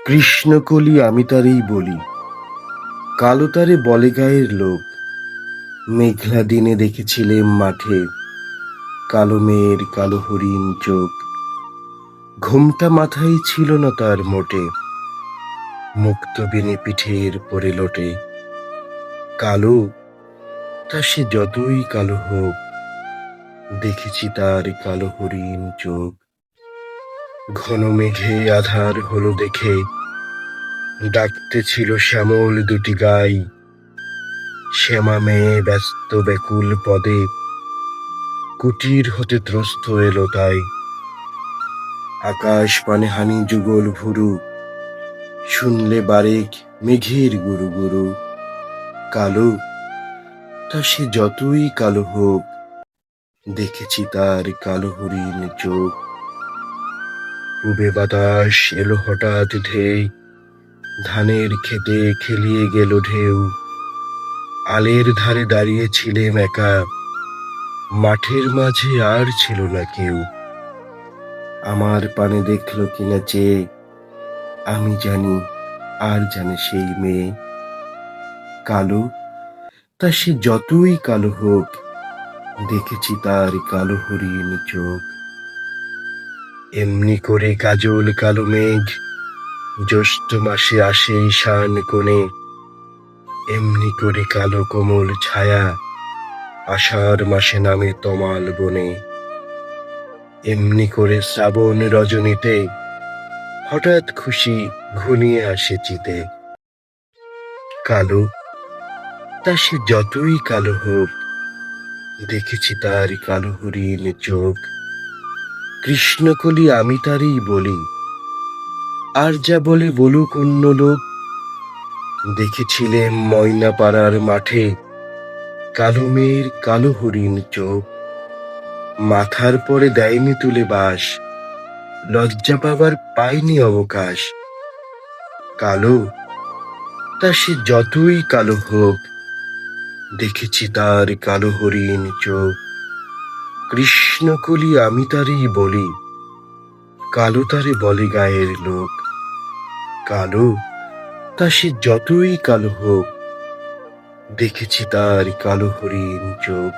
কৃষ্ণকলি আমি তারেই বলি, কালো তারে বলে গায়ের লোক। মেঘলা দিনে দেখেছিলেম মাঠে, কালো মেয়ের কালো হরিণ চোখ। ঘোমটা মাথায় ছিল না তার মোটে, মুক্ত বিনে পিঠের পরে লোটে। কালো, তা সে যতই কালো হোক, দেখেছি তার কালো হরিণ চোখ। ঘন মেঘে আধার হলো দেখে, ডাকতে ছিল শ্যামল দুটি গাই। শ্যামা মেয়ে ব্যস্ত ব্যাকুল পদে, কুটির হতে ত্রস্ত এলো তাই। আকাশ পানে হানি যুগল ভুরু, শুনলে বারেক মেঘের গুরু গুরু। কালো, তা সে যতই কালো হোক, দেখেছি তার কালো হরিণ চোখ। পূবে বাতাস এলো হঠাৎ ধেয়ে, ধানের খেতে খেলিয়ে গেল ঢেউ। আলের ধারে দাঁড়িয়েছিলেম একা, মাঠের মাঝে আর ছিল না কেউ। আমার পানে দেখলো কিনা চেয়ে, আমি জানি আর জানে সেই মেয়ে। কালো, তা সে যতই কালো হোক, দেখেছি তার কালো হরিণ চোখ। এমনি করে কাজল কালো মেঘ, জ্যৈষ্ঠ মাসে আসে ঈশান কোণে। এমনি করে কালো কোমল ছায়া, আষাঢ় মাসে নামে তমাল বনে। এমনি করে শ্রাবণ রজনীতে, হঠাৎ খুশি ঘনিয়ে আসে চিতে। কালো, তা সে যতই কালো হোক, দেখেছি তার কালো হরিণ চোখ। কৃষ্ণকলি আমি তারেই বলি, আর যা বলে বলুক অন্য লোক। দেখেছিলেম ময়না পাড়ার মাঠে, কালো মেয়ের কালো হরিণ চোখ। মাথার পরে দেয়নি তুলে বাস, লজ্জা পাবার পায়নি অবকাশ। কালো, তা সে যতই কালো হোক, দেখেছি তার কালো হরিণ চোখ। কৃষ্ণকলি আমি তারেই বলি, কালো তারে বলে গায়ের লোক। কালো, তা সে যতই কালো হোক, দেখেছি তার কালো হরিণ চোখ।